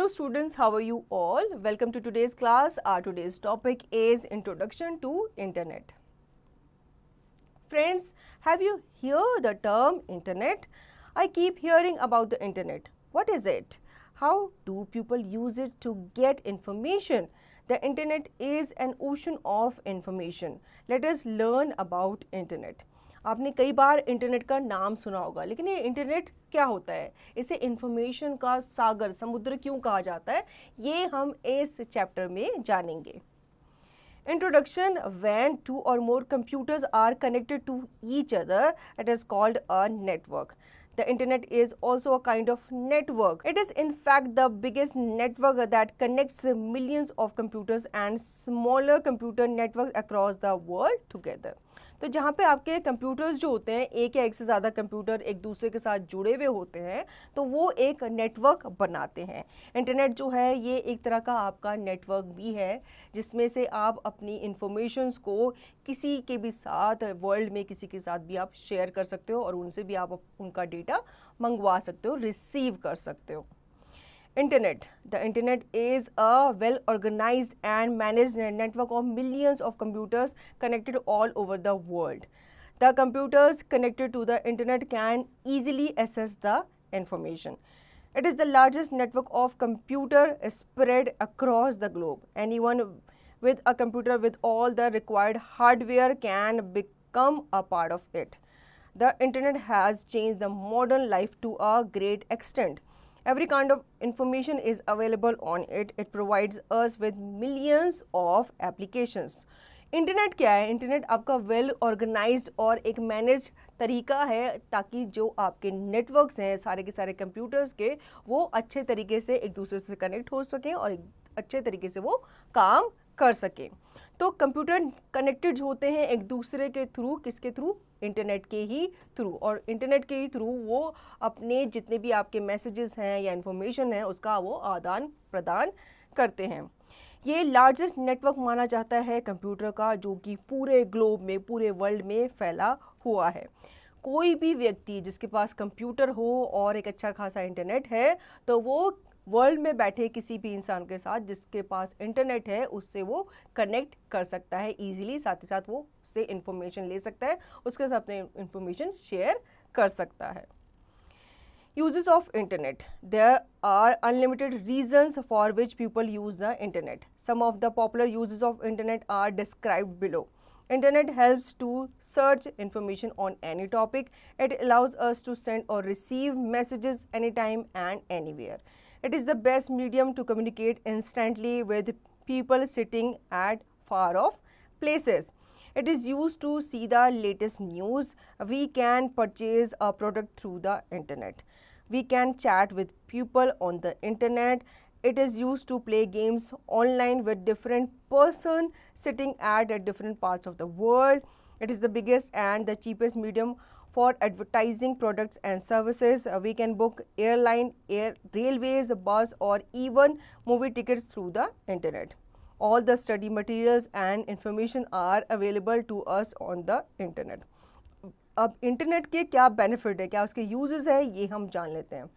Hello students, how are you all? Welcome to today's class. Our today's topic is Introduction to Internet. Friends, have you heard the term Internet? I keep hearing about the Internet. What is it? How do people use it to get information? The Internet is an ocean of information. Let us learn about Internet. आपने कई बार internet का नाम सुना होगा, लेकिन ये internet क्या होता है, इसे इंफॉर्मेशन का सागर, समुद्र क्यों कहा जाता है, ये हम इस चैप्टर में जानेंगे. Introduction: when two or more computers are connected to each other, it is called a network. The internet is also a kind of network. It is in fact the biggest network that connects millions of computers and smaller computer networks across the world together. तो जहाँ पे आपके computers जो होते हैं, एक या एक से ज़्यादा कंप्यूटर एक दूसरे के साथ जुड़े हुए होते हैं, तो वो एक नेटवर्क बनाते हैं. इंटरनेट जो है ये एक तरह का आपका नेटवर्क भी है, जिसमें से आप अपनी इंफॉर्मेशंस को किसी के भी साथ, वर्ल्ड में किसी के साथ भी आप शेयर कर सकते हो और उनसे भी आप उनका डेटा मंगवा सकते हो, रिसीव कर सकते हो. Internet. The internet is a well-organized and managed network of millions of computers connected all over the world. The computers connected to the internet can easily access the information. It is the largest network of computer spread across the globe. Anyone with a computer with all the required hardware can become a part of it. The internet has changed the modern life to a great extent. Every kind of information is available on it. It provides us with millions of applications. Internet क्या है? Internet आपका well organised और एक manage तरीका है, ताकि जो आपके नेटवर्क्स हैं सारे के सारे कंप्यूटर्स के, वो अच्छे तरीके से एक दूसरे से कनेक्ट हो सकें और एक अच्छे तरीके से वो काम कर सकें. तो कंप्यूटर कनेक्टेड होते हैं एक दूसरे के थ्रू, किसके थ्रू? इंटरनेट के ही थ्रू. और इंटरनेट के ही थ्रू वो अपने जितने भी आपके मैसेजेस हैं या इन्फॉर्मेशन है उसका वो आदान प्रदान करते हैं. ये लार्जेस्ट नेटवर्क माना जाता है कंप्यूटर का, जो कि पूरे ग्लोब में, पूरे वर्ल्ड में फैला हुआ है. कोई भी व्यक्ति जिसके पास कंप्यूटर हो और एक अच्छा खासा इंटरनेट है, तो वो वर्ल्ड में बैठे किसी भी इंसान के साथ जिसके पास इंटरनेट है उससे वो कनेक्ट कर सकता है ईजिली. साथ ही साथ वो उससे इंफॉर्मेशन ले सकता है, उसके साथ अपने इंफॉर्मेशन शेयर कर सकता है. Uses of Internet. There are unlimited reasons for which people use the Internet. Some of the popular uses of Internet are described below. Internet helps to search information on any topic. It allows us to send or receive messages anytime and anywhere. It is the best medium to communicate instantly with people sitting at far off places. It is used to see the latest news. We can purchase a product through the internet. We can chat with people on the internet. It is used to play games online with different person sitting at different parts of the world. It is the biggest and the cheapest medium for advertising products and services. We can book airline, railways, bus or even movie tickets through the internet. All the study materials and information are available to us on the internet. अब internet के क्या benefit है, क्या उसके uses है, ये हम जान लेते हैं.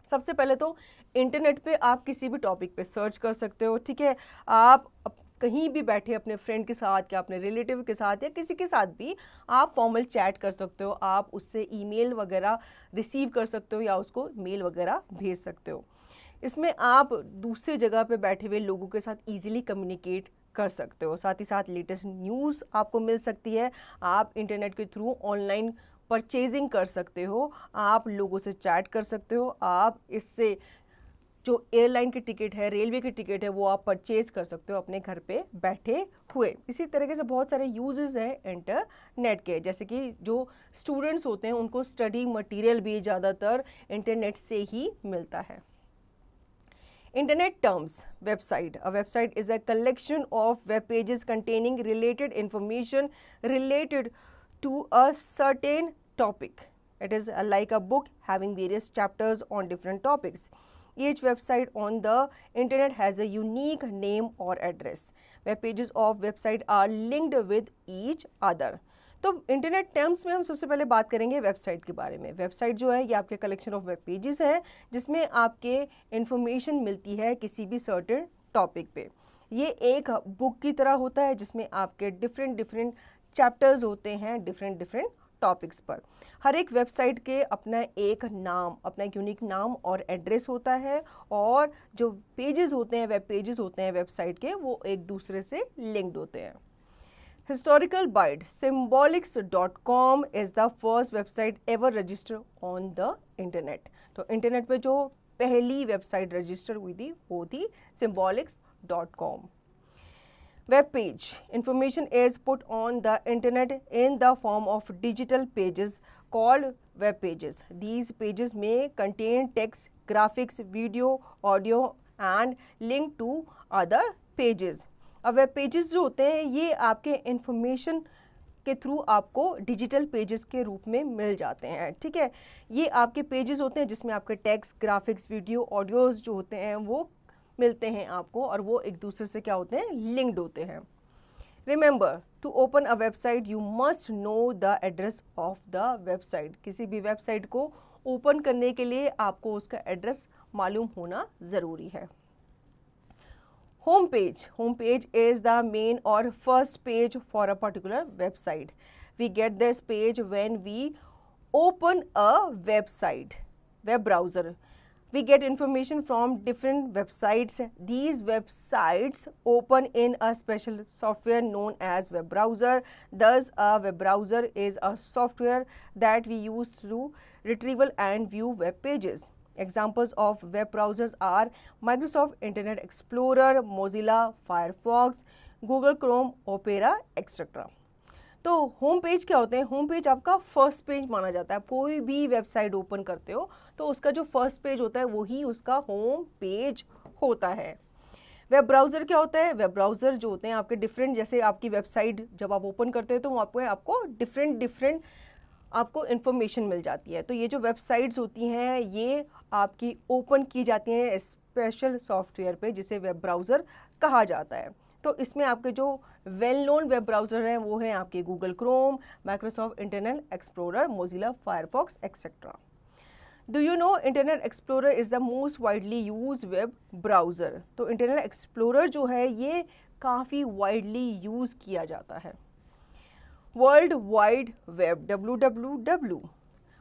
सबसे पहले तो इंटरनेट पे आप किसी भी टॉपिक पे सर्च कर सकते हो. ठीक है, आप कहीं भी बैठे अपने फ्रेंड के साथ या अपने रिलेटिव के साथ या किसी के साथ भी आप फॉर्मल चैट कर सकते हो. आप उससे ईमेल वगैरह रिसीव कर सकते हो या उसको मेल वगैरह भेज सकते हो. इसमें आप दूसरे जगह पे बैठे हुए लोगों के साथ इजीली कम्युनिकेट कर सकते हो. साथ ही साथ लेटेस्ट न्यूज़ आपको मिल सकती है. आप इंटरनेट के थ्रू ऑनलाइन परचेजिंग कर सकते हो, आप लोगों से चैट कर सकते हो. आप इससे जो एयरलाइन की टिकट है, रेलवे की टिकट है, वो आप परचेज कर सकते हो अपने घर पे बैठे हुए. इसी तरीके से बहुत सारे यूजेस हैं इंटरनेट के, जैसे कि जो स्टूडेंट्स होते हैं उनको स्टडी मटेरियल भी ज़्यादातर इंटरनेट से ही मिलता है. Internet terms. Website. A website is a collection of web pages containing related information related to a certain topic. It is like a book having various chapters on different topics. Each website on the internet has a unique name or address. Web pages of website are linked with each other. तो internet terms में हम सबसे पहले बात करेंगे website के बारे में। वेबसाइट जो है ये आपके कलेक्शन ऑफ वेब पेजेस है जिसमें आपके इंफॉर्मेशन मिलती है किसी भी सर्टेन टॉपिक पे। ये एक बुक की तरह होता है जिसमें आपके डिफरेंट चैप्टर्स होते हैं डिफरेंट टॉपिक्स पर। हर एक वेबसाइट के अपना एक नाम, अपना एक यूनिक नाम और एड्रेस होता है, और जो पेजेस होते हैं, वेब पेजेस होते हैं वेबसाइट के, वो एक दूसरे से लिंक्ड होते हैं। Historical bite, symbolics.com is the first website ever registered on the internet. तो इंटरनेट पे जो पहली वेबसाइट रजिस्टर हुई थी वो थी symbolics.com. Web page information is put on the internet in the form of digital pages called web pages. These pages may contain text, graphics, video, audio and link to other pages. अब web pages जो होते हैं ये आपके information के through आपको digital pages के रूप में मिल जाते हैं, ठीक है। ये आपके पेजेस होते हैं जिसमें आपके टेक्स्ट, ग्राफिक्स, वीडियो, ऑडियोज जो होते हैं वो मिलते हैं आपको, और वो एक दूसरे से क्या होते हैं, लिंक्ड होते हैं। Remember, to open a website you must know the address of the website. किसी भी वेबसाइट को ओपन करने के लिए आपको उसका एड्रेस मालूम होना ज़रूरी है। Home page is the main or first page for a particular website. We get this page when we open a website, web browser. We get information from different websites. These websites open in a special software known as web browser. Thus, a web browser is a software that we use to retrieval and view web pages. Examples of web browsers are Microsoft Internet Explorer, Mozilla Firefox, Google Chrome, Opera, etc. तो home page क्या होते हैं? Home page आपका first page माना जाता है। आप कोई भी वेबसाइट ओपन करते हो तो उसका जो फर्स्ट पेज होता है वही उसका होम पेज होता है। वेब ब्राउज़र क्या होता है? वेब ब्राउज़र जो होते हैं आपके डिफरेंट, जैसे आपकी वेबसाइट जब आप ओपन करते हो तो वहाँ पे आपको डिफरेंट आपको इन्फॉर्मेशन मिल जाती है। तो ये जो वेबसाइट्स होती हैं ये आपकी ओपन की जाती हैं स्पेशल सॉफ्टवेयर पे जिसे वेब ब्राउज़र कहा जाता है। तो इसमें आपके जो वेल नोन वेब ब्राउज़र हैं वो हैं आपके Google Chrome, Microsoft internet explorer, Mozilla Firefox etcetera. Do you no internet explorer is the most widely use web browser. तो इंटरनेट एक्सप्लोरर जो है ये काफ़ी वाइडली यूज़ किया जाता है। World Wide Web, WWW.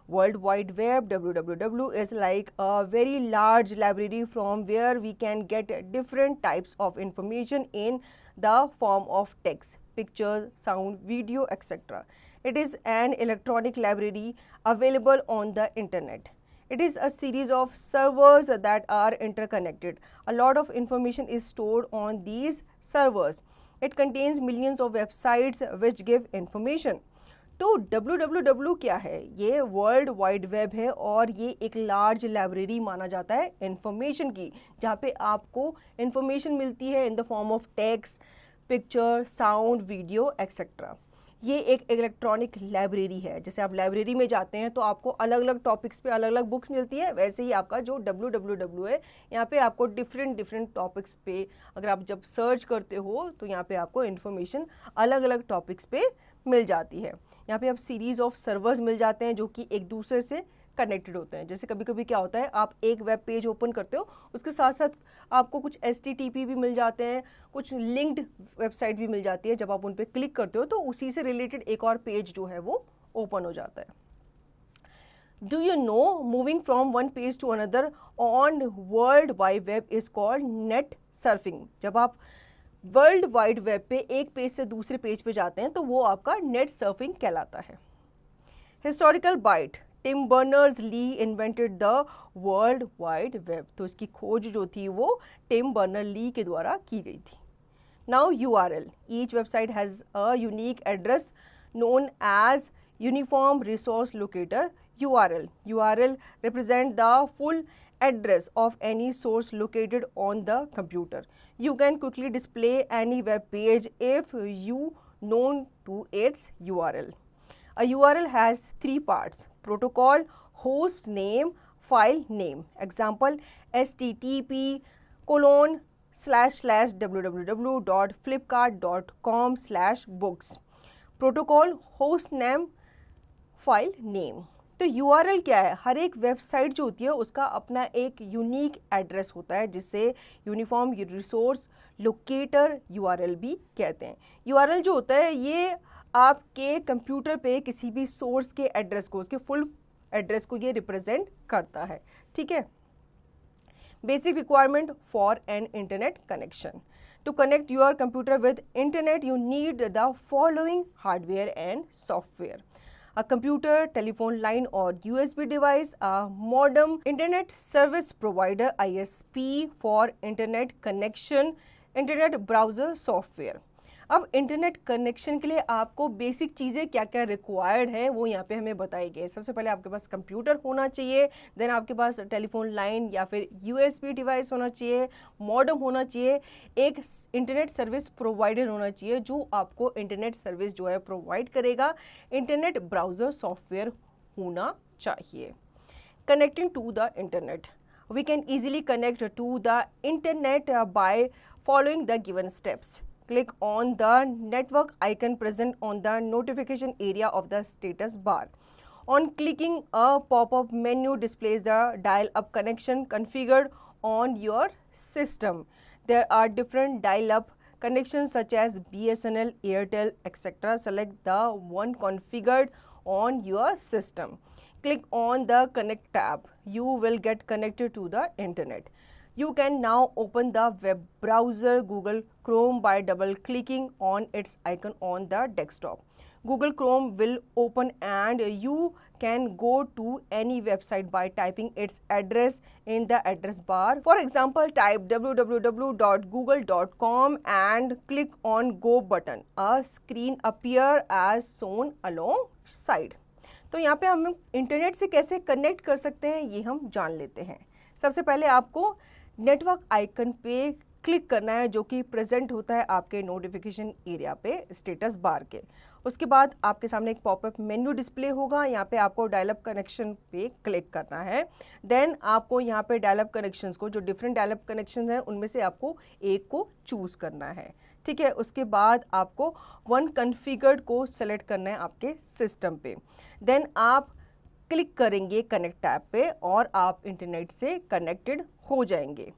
World Wide Web, WWW is like a very large library from where we can get different types of information in the form of text, pictures, sound, video, etc. It is an electronic library available on the internet. It is a series of servers that are interconnected. A lot of information is stored on these servers. It contains millions of websites which give information. तो www क्या है? ये world wide web है और ये एक large library माना जाता है इंफॉर्मेशन की, जहाँ पे आपको इंफॉर्मेशन मिलती है in the form of text, picture, sound, video etcetera. ये एक इलेक्ट्रॉनिक लाइब्रेरी है। जैसे आप लाइब्रेरी में जाते हैं तो आपको अलग अलग टॉपिक्स पे अलग अलग बुक्स मिलती है, वैसे ही आपका जो www है यहाँ पे आपको डिफरेंट टॉपिक्स पे अगर आप जब सर्च करते हो तो यहाँ पे आपको इन्फॉर्मेशन अलग अलग टॉपिक्स पे मिल जाती है। यहाँ पे आप सीरीज़ ऑफ सर्वर्स मिल जाते हैं जो कि एक दूसरे से कनेक्टेड होते हैं। जैसे कभी कभी क्या होता है, आप एक वेब पेज ओपन करते हो उसके साथ साथ आपको कुछ HTTP भी मिल जाते हैं, कुछ लिंक्ड वेबसाइट भी मिल जाती है। जब आप उन पर क्लिक करते हो तो उसी से रिलेटेड एक और पेज जो है वो ओपन हो जाता है। Do you know moving from one page to another on world wide web is called net surfing. जब आप वर्ल्ड वाइड वेब पे एक पेज से दूसरे पेज पे जाते हैं तो वो आपका नेट सर्फिंग कहलाता है। Historical byte, Tim Berners Lee invented the world wide web. तो इसकी खोज जो थी वो टिम बर्नर-ली के द्वारा की गई थी। Now URL, each website has a unique address known as uniform resource locator URL represent the full address of any source located on the computer. You can quickly display any web page if you know to its URL. A URL has three parts: protocol, host name, file name. Example: http://www.flipkart.com/books. Protocol, host name, file name. तो URL क्या है? हर एक website जो होती है उसका अपना एक यूनिक एड्रेस होता है जिसे यूनिफॉर्म रिसोर्स लोकेटर URL भी कहते हैं। URL जो होता है ये आपके कंप्यूटर पे किसी भी सोर्स के एड्रेस को, उसके फुल एड्रेस को ये रिप्रेजेंट करता है। ठीक है। Basic requirement for an internet connection. To connect your computer with internet, you need the following hardware and software: a computer, telephone line or USB device, a modem, internet service provider ISP for internet connection, internet browser software। अब internet connection के लिए आपको basic चीज़ें क्या क्या required है वो यहाँ पे हमें बताई गई है। सबसे पहले आपके पास कंप्यूटर होना चाहिए, देन आपके पास टेलीफोन लाइन या फिर USB डिवाइस होना चाहिए, मॉडेम होना चाहिए, एक इंटरनेट सर्विस प्रोवाइडर होना चाहिए जो आपको इंटरनेट सर्विस जो है प्रोवाइड करेगा, इंटरनेट ब्राउज़र सॉफ्टवेयर होना चाहिए। Connecting to the internet, we can easily connect to the internet by following the given steps. Click on the network icon present on the notification area of the status bar. On clicking, a pop-up menu displays the dial-up connection configured on your system. There are different dial-up connections such as BSNL, Airtel, etc. Select the one configured on your system. Click on the Connect tab. You will get connected to the internet. You can now open the web browser Google Chrome by double-clicking on its icon on the desktop. Google Chrome will open and you can go to any website by typing its address in the address bar. For example, type www.google.com and click on Go button. A screen appear as shown alongside. तो यहाँ पे हम internet से कैसे connect कर सकते हैं ये हम जान लेते हैं। सबसे पहले आपको नेटवर्क आइकन पे क्लिक करना है जो कि प्रेजेंट होता है आपके नोटिफिकेशन एरिया पे स्टेटस बार के। उसके बाद आपके सामने एक पॉपअप मेन्यू डिस्प्ले होगा, यहाँ पे आपको डायलअप कनेक्शन पे क्लिक करना है। देन आपको यहाँ पे डायलअप कनेक्शंस को, जो डिफरेंट डायलअप कनेक्शन हैं उनमें से आपको एक को चूज़ करना है। ठीक है। उसके बाद आपको वन कन्फिगर्ड को सेलेक्ट करना है आपके सिस्टम पे। देन आप क्लिक करेंगे कनेक्ट टैब पे और आप इंटरनेट से कनेक्टेड हो जाएंगे।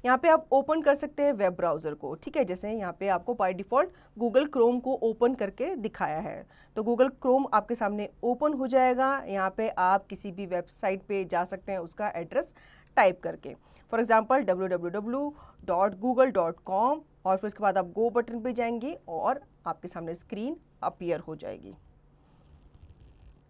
यहाँ पे आप ओपन कर सकते हैं वेब ब्राउज़र को। ठीक है। जैसे यहाँ पे आपको बाय डिफ़ॉल्ट गूगल क्रोम को ओपन करके दिखाया है, तो गूगल क्रोम आपके सामने ओपन हो जाएगा। यहाँ पे आप किसी भी वेबसाइट पे जा सकते हैं उसका एड्रेस टाइप करके, फॉर एग्जांपल www.google.com, और फिर उसके बाद आप गो बटन पे जाएंगे और आपके सामने स्क्रीन अपीयर हो जाएगी।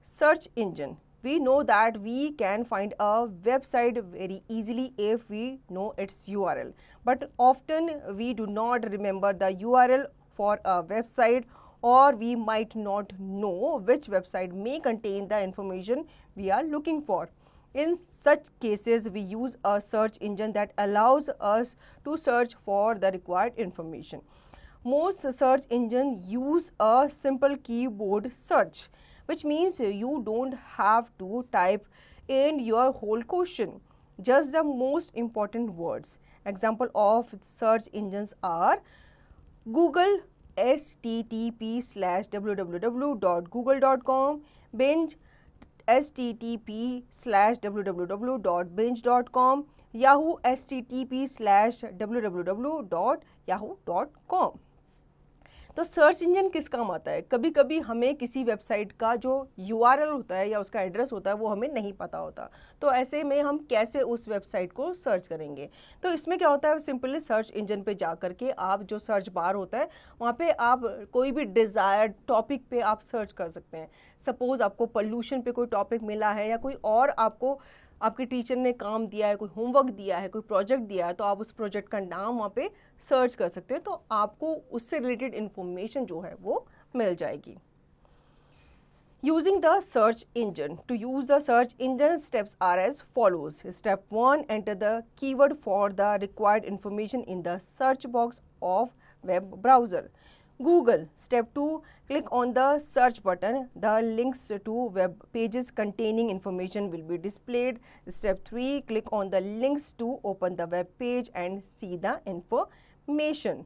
Search engine, we know that we can find a website very easily if we know its URL, but often we do not remember the URL for a website, or we might not know which website may contain the information we are looking for. In such cases, we use a search engine that allows us to search for the required information. Most search engines use a simple keyboard search, which means you don't have to type in your whole question, just the most important words. Example of search engines are Google http://www.google.com, Bing http://www.binge.com, Yahoo http://www.yahoo.com। तो search engine किस काम आता है? कभी कभी हमें किसी website का जो URL होता है या उसका एड्रेस होता है वो हमें नहीं पता होता, तो ऐसे में हम कैसे उस वेबसाइट को सर्च करेंगे? तो इसमें क्या होता है, सिंपली सर्च इंजन पे जा करके आप जो सर्च बार होता है वहाँ पे आप कोई भी डिज़ायर्ड टॉपिक पे आप सर्च कर सकते हैं। सपोज़ आपको पोल्यूशन पे कोई टॉपिक मिला है या कोई और आपको आपके टीचर ने काम दिया है, कोई होमवर्क दिया है, कोई प्रोजेक्ट दिया है, तो आप उस प्रोजेक्ट का नाम वहाँ पे सर्च कर सकते हैं, तो आपको उससे रिलेटेड इन्फॉर्मेशन जो है वो मिल जाएगी। Using the search engine. To use the search engine, steps are as follows. Step 1, enter the keyword for the required information in the search box of web browser. Google. Step 2, click on the search button. The links to web pages containing information will be displayed. Step 3, click on the links to open the web page and see the information.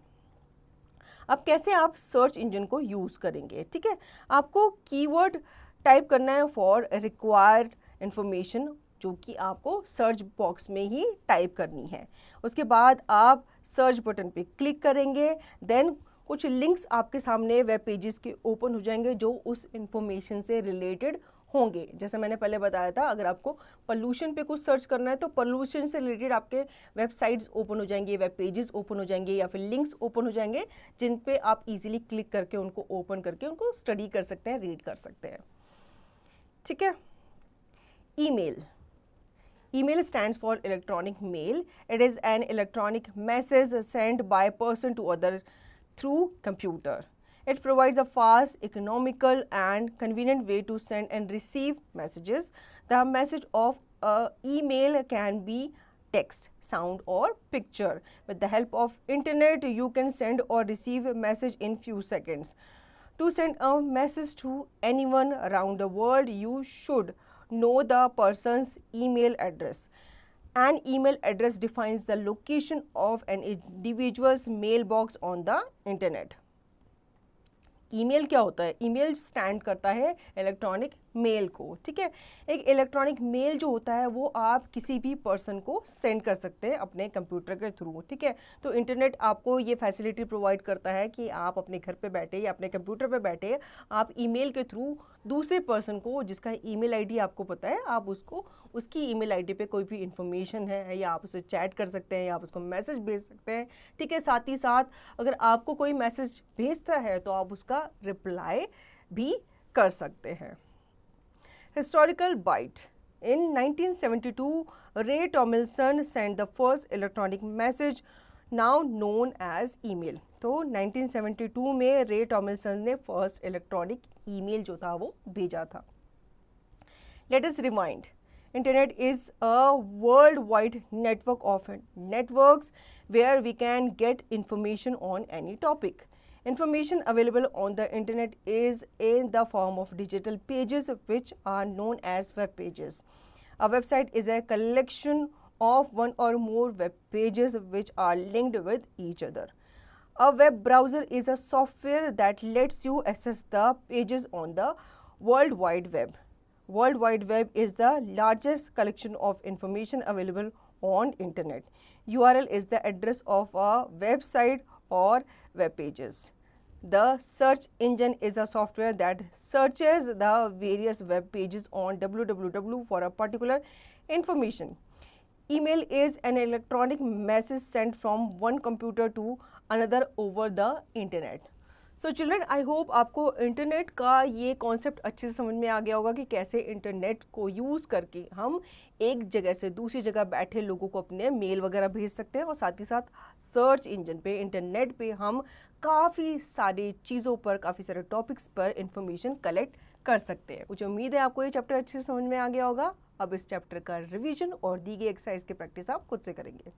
अब कैसे आप search engine को use करेंगे, ठीक है। आपको keyword type करना है फॉर रिक्वायर्ड इंफॉर्मेशन, जो कि आपको सर्च बॉक्स में ही टाइप करनी है। उसके बाद आप सर्च बटन पे क्लिक करेंगे, देन कुछ लिंक्स आपके सामने वेब पेजेस के ओपन हो जाएंगे जो उस इंफॉर्मेशन से रिलेटेड होंगे। जैसे मैंने पहले बताया था, अगर आपको पोल्यूशन पे कुछ सर्च करना है तो पोल्यूशन से रिलेटेड आपके वेबसाइट्स ओपन हो जाएंगे, वेब पेजेस ओपन हो जाएंगे या फिर लिंक्स ओपन हो जाएंगे, जिन पे आप इजीली क्लिक करके उनको ओपन करके उनको स्टडी कर सकते हैं, रीड कर सकते हैं, ठीक है। Email. Email stands for electronic mail. It is an electronic message sent by a person to other through computer. It provides a fast, economical and convenient way to send and receive messages. The message of email can be text, sound or picture. With the help of internet, you can send or receive a message in few seconds. To send a message to anyone around the world, you should know the person's email address. An email address defines the location of an individual's mailbox on the internet. Email क्या होता है? Email stand करता है electronic mail को, ठीक है। एक electronic mail जो होता है वो आप किसी भी पर्सन को सेंड कर सकते हैं अपने कंप्यूटर के थ्रू, ठीक है। तो इंटरनेट आपको ये फैसिलिटी प्रोवाइड करता है कि आप अपने घर पे बैठे या अपने कंप्यूटर पे बैठे आप ईमेल के थ्रू दूसरे पर्सन को, जिसका ईमेल आईडी आपको पता है, आप उसको उसकी ईमेल आईडी पे कोई भी इंफॉर्मेशन है या आप उससे चैट कर सकते हैं या आप उसको मैसेज भेज सकते हैं, ठीक है। साथ ही साथ अगर आपको कोई मैसेज भेजता है तो आप उसका रिप्लाई भी कर सकते हैं। Historical byte. In 1972, Ray Tomlinson sent the first electronic message, now known as email. तो 1972 में रे टॉमिल्सन ने फर्स्ट इलेक्ट्रॉनिक ईमेल जो था वो भेजा था। Let us remind, Internet is a worldwide network of networks where we can get information on any topic. Information available on the internet is in the form of digital pages which are known as web pages. A website is a collection of one or more web pages which are linked with each other. A web browser is a software that lets you access the pages on the World Wide Web. World Wide Web is the largest collection of information available on internet. URL is the address of a website or web pages. The search engine is a software that searches the various web pages on www for a particular information. Email is an electronic message sent from one computer to another over the internet. So children, I hope आपको internet का ये concept अच्छे से समझ में आ गया होगा कि कैसे इंटरनेट को यूज़ करके हम एक जगह से दूसरी जगह बैठे लोगों को अपने मेल वगैरह भेज सकते हैं, और साथ ही साथ सर्च इंजन पे, इंटरनेट पे हम काफ़ी सारी चीज़ों पर, काफ़ी सारे टॉपिक्स पर इंफॉर्मेशन कलेक्ट कर सकते हैं। मुझे उम्मीद है आपको ये चैप्टर अच्छे से समझ में आ गया होगा। अब इस चैप्टर का रिवीजन और दी गई एक्सरसाइज की प्रैक्टिस आप खुद से करेंगे।